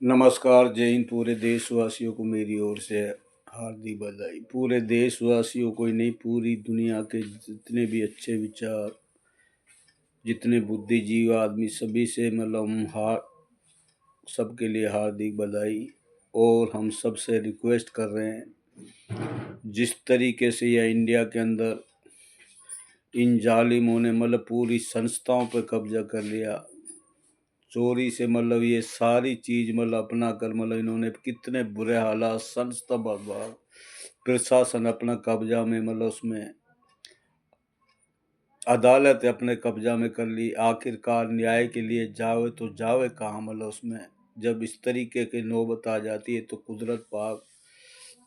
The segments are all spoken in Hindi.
नमस्कार, जय हिंद। पूरे देशवासियों को मेरी ओर से हार्दिक बधाई। पूरे देशवासियों को ही नहीं, पूरी दुनिया के जितने भी अच्छे विचार, जितने बुद्धिजीवी आदमी, सभी से सबके लिए हार्दिक बधाई। और हम सबसे रिक्वेस्ट कर रहे हैं, जिस तरीके से यह इंडिया के अंदर इन जालिमों ने पूरी संस्थाओं पर कब्जा कर लिया, चोरी से ये सारी चीज अपना कर इन्होंने कितने बुरे हालात, संस्था बर्बाद, प्रशासन अपना कब्जा में उसमें, अदालत अपने कब्जा में कर ली। आखिरकार न्याय के लिए जावे तो जावे कहाँ? उसमें जब इस तरीके की नौबत आ जाती है तो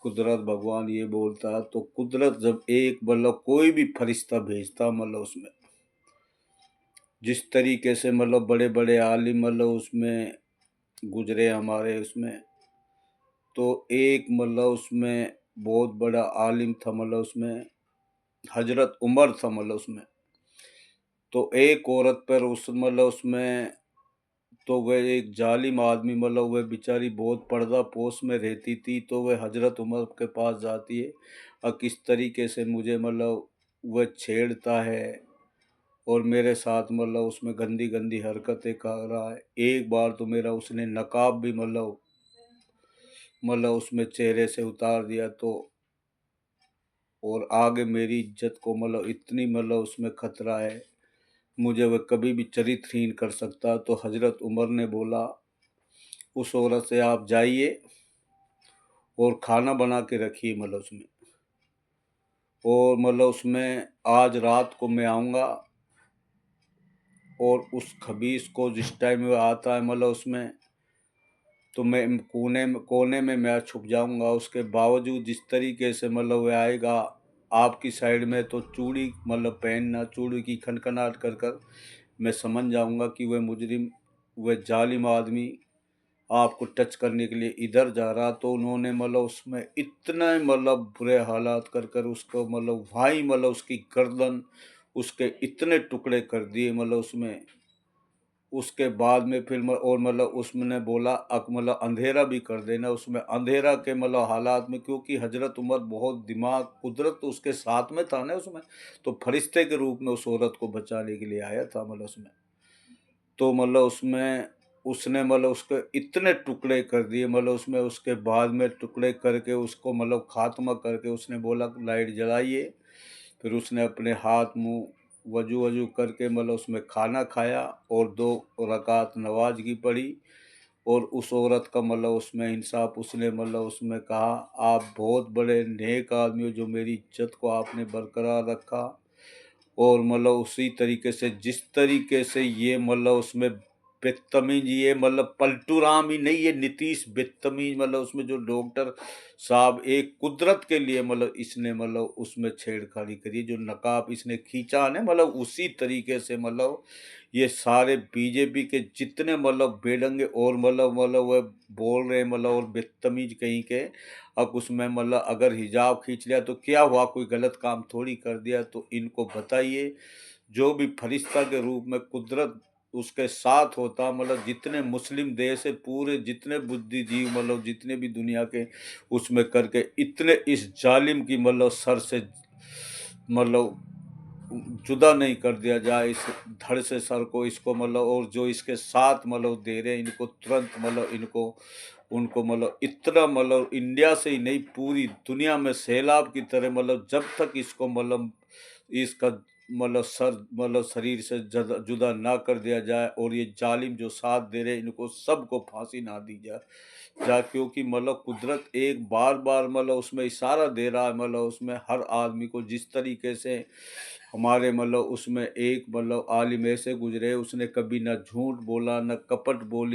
कुदरत भगवान ये बोलता है, तो कुदरत जब एक कोई भी फरिश्ता भेजता उसमें, जिस तरीके से बड़े बड़े आलिम उसमें गुजरे हमारे उसमें, तो एक उसमें बहुत बड़ा आलिम था उसमें हजरत उमर था उसमें। तो एक औरत पर उसमें तो वह एक जालिम आदमी वह बेचारी बहुत पर्दा पोश में रहती थी, तो वह हजरत उमर के पास जाती है और किस तरीके से मुझे वह छेड़ता है और मेरे साथ उसमें गंदी गंदी हरकतें कर रहा है। एक बार तो मेरा उसने नकाब भी उसमें चेहरे से उतार दिया, तो और आगे मेरी इज्जत को इतनी उसमें खतरा है, मुझे वह कभी भी चरित्रहीन कर सकता। तो हजरत उमर ने बोला उस औरत से, आप जाइए और खाना बना के रखिए उसमें, और उसमें आज रात को मैं आऊँगा और उस खबीस को जिस टाइम वह आता है उसमें, तो मैं कोने में मैं छुप जाऊंगा। उसके बावजूद जिस तरीके से वह आएगा आपकी साइड में, तो चूड़ी पहनना, चूड़ी की खनखनाहट कर कर मैं समझ जाऊंगा कि वह मुजरिम, वह जालिम आदमी आपको टच करने के लिए इधर जा रहा। तो उन्होंने उसमें इतने बुरे हालात कर कर उसको भाई उसकी गर्दन, उसके इतने टुकड़े कर दिए उसमें। उसके बाद में फिर और उसने बोला अंधेरा भी कर देना उसमें। अंधेरा के हालात में, क्योंकि हजरत उमर बहुत दिमाग, कुदरत तो उसके साथ में था ना उसमें, तो फरिश्ते के रूप में उस औरत को बचाने के लिए आया था उसमें। तो उसमें उसने उसके इतने टुकड़े कर दिए उसमें। उसके बाद में टुकड़े करके उसको खात्मा करके उसने बोला लाइट जलाइए। फिर उसने अपने हाथ मुंह वजू करके उसमें खाना खाया और 2 रकात नमाज की पढ़ी। और उस औरत का उसमें इंसाफ, उसने उसमें कहा, आप बहुत बड़े नेक आदमी हो, जो मेरी इज्जत को आपने बरकरार रखा। और उसी तरीके से जिस तरीके से ये उसमें बदतमीज, ये पलटू राम ही नहीं, ये नीतीश बदतमीज उसमें जो डॉक्टर साहब एक कुदरत के लिए इसने उसमें छेड़खानी करी, जो नकाब इसने खींचा ना उसी तरीके से ये सारे बीजेपी के जितने बेढंगे और वह बोल रहे और बदतमीज कहीं के। अब उसमें अगर हिजाब खींच लिया तो क्या हुआ, कोई गलत काम थोड़ी कर दिया। तो इनको बताइए, जो भी फरिश्ता के रूप में कुदरत उसके साथ होता, जितने मुस्लिम देश है, पूरे जितने बुद्धिजीवी जितने भी दुनिया के उसमें करके इतने इस जालिम की सर से जुदा नहीं कर दिया जाए, इस धड़ से सर को इसको और जो इसके साथ दे रहे हैं, इनको तुरंत इनको उनको इतना इंडिया से ही नहीं, पूरी दुनिया में सैलाब की तरह जब तक इसको इसका सर शरीर से जुदा ना कर दिया जाए, और ये जालिम जो साथ दे रहे हैं, इनको सबको फांसी ना दी जाए क्योंकि कुदरत एक बार बार उसमें इशारा दे रहा है उसमें हर आदमी को। जिस तरीके से हमारे उसमें एक आलिम ऐसे गुजरे, उसने कभी ना झूठ बोला, ना कपट बोली।